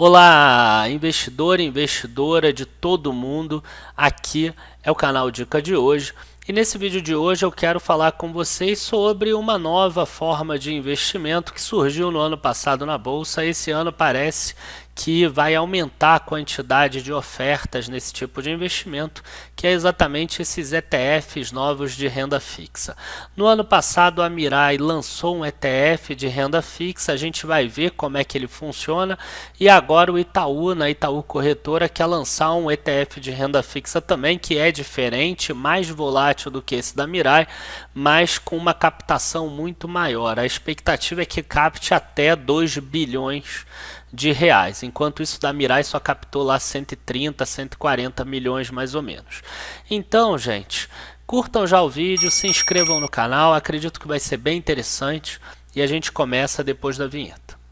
Olá, investidor e investidora de todo mundo, aqui é o canal Dica de hoje. E nesse vídeo de hoje eu quero falar com vocês sobre uma nova forma de investimento que surgiu no ano passado na Bolsa. Esse ano parece que vai aumentar a quantidade de ofertas nesse tipo de investimento, que é exatamente esses ETFs novos de renda fixa. No ano passado a Mirai lançou um ETF de renda fixa, a gente vai ver como é que ele funciona, e agora o Itaú, na Itaú Corretora, quer lançar um ETF de renda fixa também, que é diferente, mais volátil do que esse da Mirai, mas com uma captação muito maior. A expectativa é que capte até 2 bilhões de reais, enquanto isso da Mirai só captou lá 130, 140 milhões mais ou menos. Então, gente, curtam já o vídeo, se inscrevam no canal, acredito que vai ser bem interessante e a gente começa depois da vinheta.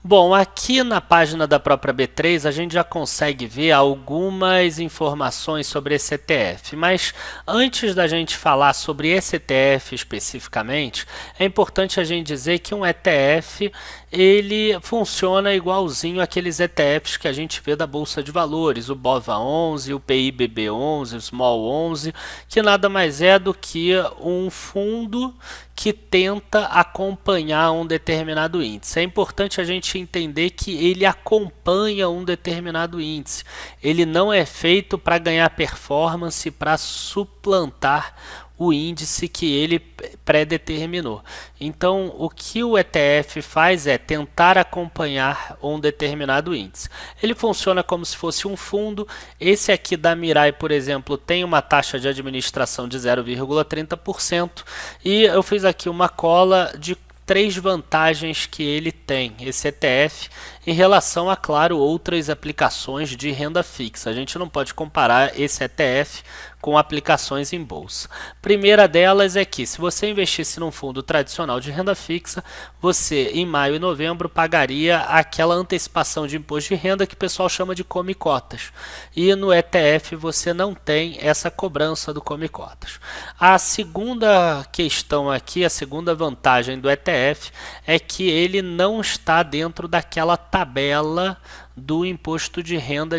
Bom, aqui na página da própria B3 a gente já consegue ver algumas informações sobre esse ETF, mas antes da gente falar sobre esse ETF especificamente, é importante a gente dizer que um ETF ele funciona igualzinho aqueles ETFs que a gente vê da Bolsa de Valores, o BOVA11, o PIBB11, o SMAL11, que nada mais é do que um fundo que tenta acompanhar um determinado índice. É importante a gente entender que ele acompanha um determinado índice. Ele não é feito para ganhar performance, para suplantar o índice que ele pré-determinou. Então, o que o ETF faz é tentar acompanhar um determinado índice. Ele funciona como se fosse um fundo. Esse aqui da Mirai, por exemplo, tem uma taxa de administração de 0,30%, e eu fiz aqui uma cola de 3 vantagens que ele tem, esse ETF, em relação a, claro, outras aplicações de renda fixa. A gente não pode comparar esse ETF com aplicações em bolsa. Primeira delas é que, se você investisse num fundo tradicional de renda fixa, você, em maio e novembro, pagaria aquela antecipação de imposto de renda que o pessoal chama de come-cotas. E no ETF você não tem essa cobrança do come-cotas. A segunda questão aqui, a segunda vantagem do ETF, é que ele não está dentro daquela tabela do imposto de renda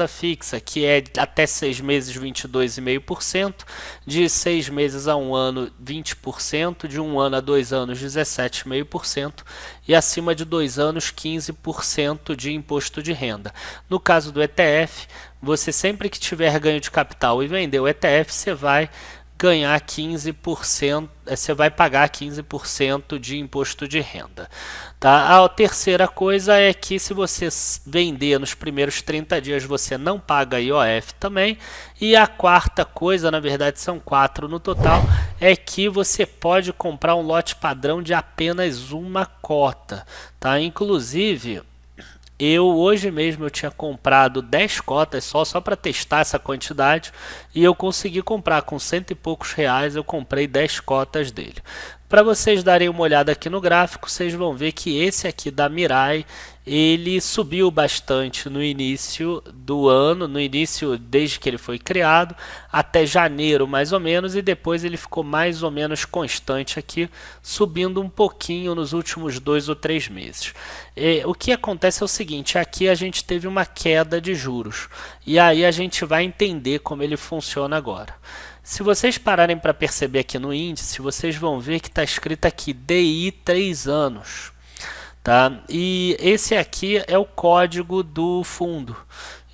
fixa, que é até 6 meses 22,5%, de 6 meses a 1 ano 20%, de 1 ano a 2 anos 17,5% e acima de 2 anos 15% de imposto de renda. No caso do ETF, você sempre que tiver ganho de capital e vender o ETF, você vai ganhar 15%, você vai pagar 15% de imposto de renda. Tá? A terceira coisa é que, se você vender nos primeiros 30 dias, você não paga IOF também. E a quarta coisa, na verdade são 4 no total, é que você pode comprar um lote padrão de apenas uma cota. Tá? Inclusive, hoje mesmo eu tinha comprado 10 cotas só para testar essa quantidade, e eu consegui comprar com 100 e poucos reais, eu comprei 10 cotas dele. Para vocês darem uma olhada aqui no gráfico, vocês vão ver que esse aqui da Mirai, ele subiu bastante no início do ano, desde que ele foi criado, até janeiro mais ou menos, e depois ele ficou mais ou menos constante aqui, subindo um pouquinho nos últimos 2 ou 3 meses. O que acontece é o seguinte, aqui a gente teve uma queda de juros, e aí a gente vai entender como ele funciona agora. Se vocês pararem para perceber aqui no índice, vocês vão ver que está escrito aqui DI 3 anos. Tá? E esse aqui é o código do fundo.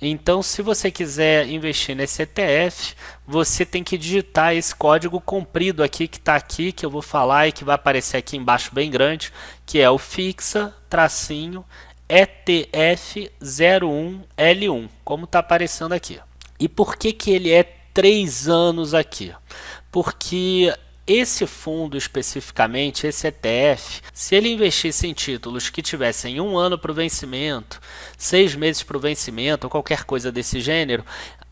Então, se você quiser investir nesse ETF, você tem que digitar esse código comprido aqui, que está aqui, que eu vou falar e que vai aparecer aqui embaixo bem grande, que é o fixa-ETF01L1, como está aparecendo aqui. E por que ele é 3 anos aqui? Porque esse fundo especificamente, esse ETF, se ele investisse em títulos que tivessem 1 ano para o vencimento, 6 meses para o vencimento, ou qualquer coisa desse gênero,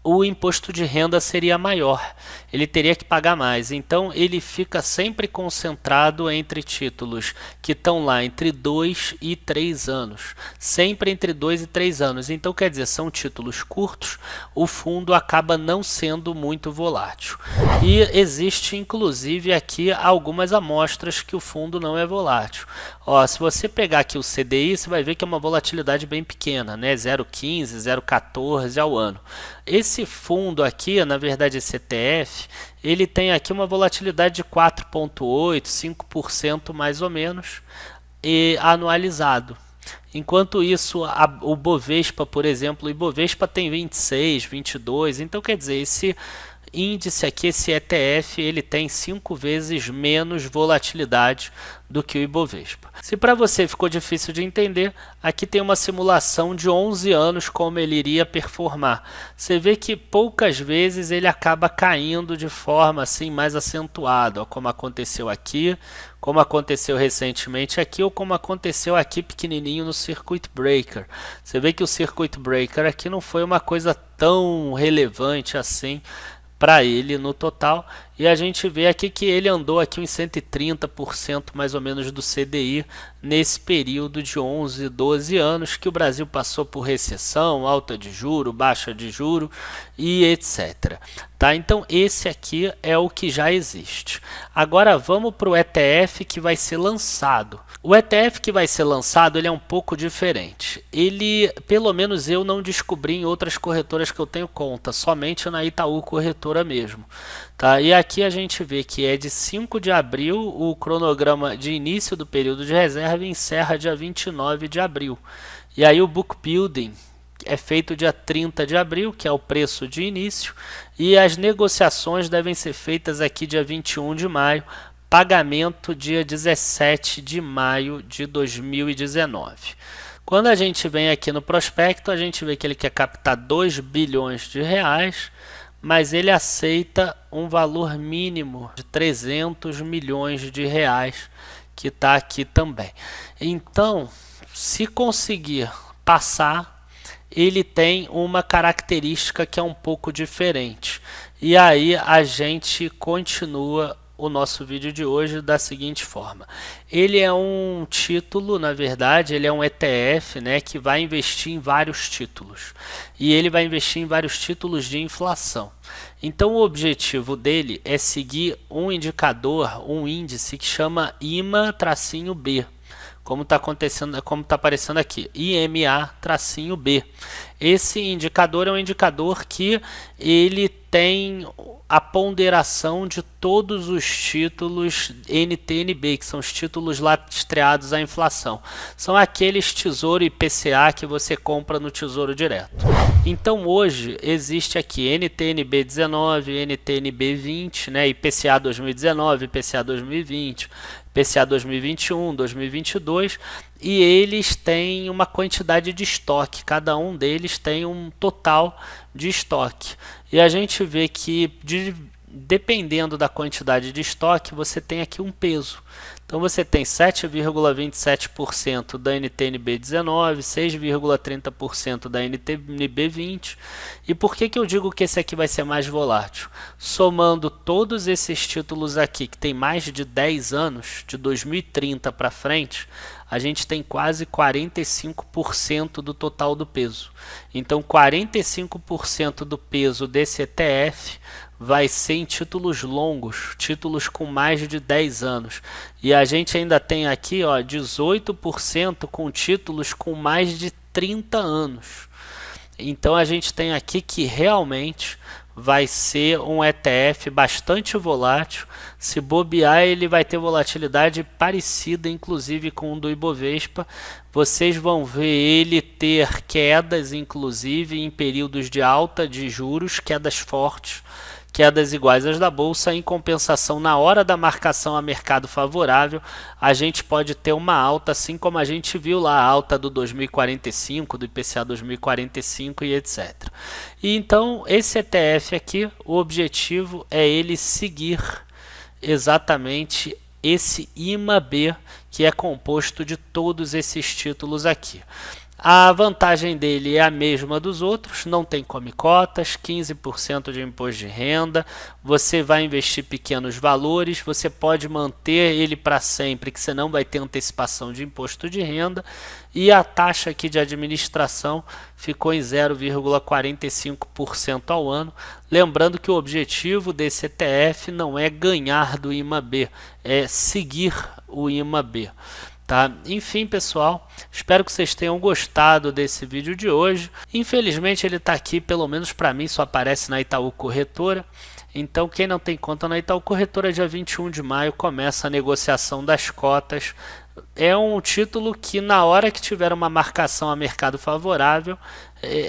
o imposto de renda seria maior, ele teria que pagar mais. Então ele fica sempre concentrado entre títulos que estão lá entre 2 e 3 anos, sempre entre 2 e 3 anos. Então quer dizer, são títulos curtos, o fundo acaba não sendo muito volátil. E existe inclusive aqui algumas amostras que o fundo não é volátil. Ó, se você pegar aqui o CDI, você vai ver que é uma volatilidade bem pequena, né? 0,15, 0,14 ao ano. Esse fundo aqui, na verdade esse ETF, ele tem aqui uma volatilidade de 4,8%, 5% mais ou menos, anualizado. Enquanto isso, o Bovespa, por exemplo, o Ibovespa tem 26, 22, então quer dizer, esse índice aqui, esse ETF, ele tem 5 vezes menos volatilidade do que o Ibovespa. Se para você ficou difícil de entender, aqui tem uma simulação de 11 anos como ele iria performar. Você vê que poucas vezes ele acaba caindo de forma assim mais acentuada, ó, como aconteceu aqui, como aconteceu recentemente aqui, ou como aconteceu aqui pequenininho no Circuit Breaker. Você vê que o Circuit Breaker aqui não foi uma coisa tão relevante assim para ele no total, e a gente vê aqui que ele andou aqui uns 130% mais ou menos do CDI nesse período de 11, 12 anos que o Brasil passou por recessão, alta de juro, baixa de juro e etc. Tá? Então esse aqui é o que já existe. Agora vamos para o ETF que vai ser lançado. O ETF que vai ser lançado, ele é um pouco diferente. Ele, pelo menos eu não descobri em outras corretoras que eu tenho conta, somente na Itaú Corretora mesmo. Tá? E aqui a gente vê que é de 5 de abril, o cronograma de início do período de reserva encerra dia 29 de abril. E aí o book building é feito dia 30 de abril, que é o preço de início, e as negociações devem ser feitas aqui dia 21 de maio, pagamento dia 17 de maio de 2019. Quando a gente vem aqui no prospecto, a gente vê que ele quer captar 2 bilhões de reais, mas ele aceita um valor mínimo de 300 milhões de reais, que está aqui também. Então, se conseguir passar, ele tem uma característica que é um pouco diferente. E aí a gente continua o nosso vídeo de hoje da seguinte forma. Ele é um título, na verdade, ele é um ETF, né, que vai investir em vários títulos. E ele vai investir em vários títulos de inflação. Então o objetivo dele é seguir um indicador, um índice que chama IMA-B. Como está acontecendo, como está aparecendo aqui, IMA-B. Esse indicador é um indicador que ele tem a ponderação de todos os títulos NTN-B, que são os títulos lastreados à inflação. São aqueles Tesouro IPCA que você compra no Tesouro Direto. Então hoje existe aqui NTN-B 19, NTN-B 20, né, IPCA 2019, IPCA 2020, IPCA 2021, 2022, e eles têm uma quantidade de estoque, cada um deles tem um total de estoque. E a gente vê que, dependendo da quantidade de estoque, você tem aqui um peso. Então você tem 7,27% da NTN-B 19, 6,30% da NTN-B 20. E por que eu digo que esse aqui vai ser mais volátil? Somando todos esses títulos aqui, que tem mais de 10 anos, de 2030 para frente, a gente tem quase 45% do total do peso. Então 45% do peso desse ETF vai ser em títulos longos, títulos com mais de 10 anos. E a gente ainda tem aqui, ó, 18% com títulos com mais de 30 anos. Então a gente tem aqui que realmente vai ser um ETF bastante volátil. Se bobear, ele vai ter volatilidade parecida, inclusive, com o do Ibovespa. Vocês vão ver ele ter quedas, inclusive, em períodos de alta de juros, quedas fortes, quedas iguais às da Bolsa. Em compensação, na hora da marcação a mercado favorável, a gente pode ter uma alta, assim como a gente viu lá a alta do 2045, do IPCA 2045 e etc. E então, esse ETF aqui, o objetivo é ele seguir exatamente esse IMA-B, que é composto de todos esses títulos aqui. A vantagem dele é a mesma dos outros, não tem come cotas, 15% de imposto de renda, você vai investir pequenos valores, você pode manter ele para sempre, que você não vai ter antecipação de imposto de renda, e a taxa aqui de administração ficou em 0,45% ao ano. Lembrando que o objetivo desse ETF não é ganhar do IMAB, é seguir o IMAB. Tá? Enfim, pessoal, espero que vocês tenham gostado desse vídeo de hoje. Infelizmente ele está aqui, pelo menos para mim, só aparece na Itaú Corretora. Então quem não tem conta na Itaú Corretora, dia 21 de maio começa a negociação das cotas. É um título que na hora que tiver uma marcação a mercado favorável,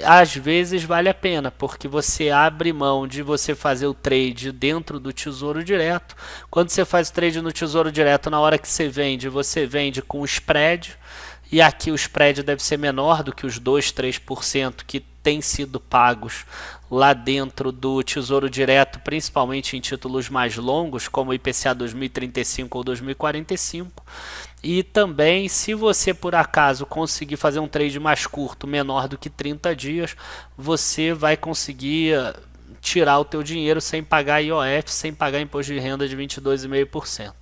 às vezes vale a pena, porque você abre mão de você fazer o trade dentro do Tesouro Direto. Quando você faz o trade no Tesouro Direto, na hora que você vende com o spread, e aqui o spread deve ser menor do que os 2, 3% que têm sido pagos lá dentro do Tesouro Direto, principalmente em títulos mais longos, como o IPCA 2035 ou 2045. E também, se você por acaso conseguir fazer um trade mais curto, menor do que 30 dias, você vai conseguir tirar o teu dinheiro sem pagar IOF, sem pagar imposto de renda de 22,5%.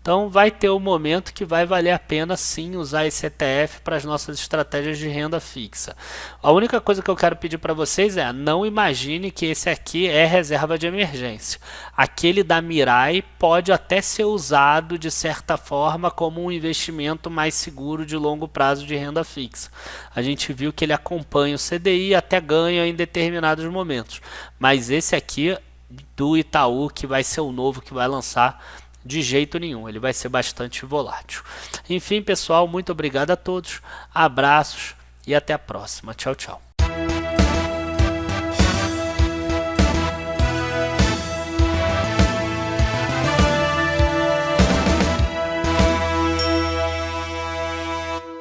Então vai ter um momento que vai valer a pena sim usar esse ETF para as nossas estratégias de renda fixa. A única coisa que eu quero pedir para vocês é: não imagine que esse aqui é reserva de emergência. Aquele da Mirai pode até ser usado de certa forma como um investimento mais seguro de longo prazo de renda fixa. A gente viu que ele acompanha o CDI e até ganha em determinados momentos. Mas esse aqui do Itaú, que vai ser o novo que vai lançar, de jeito nenhum, ele vai ser bastante volátil. Enfim, pessoal, muito obrigado a todos, abraços e até a próxima. Tchau, tchau.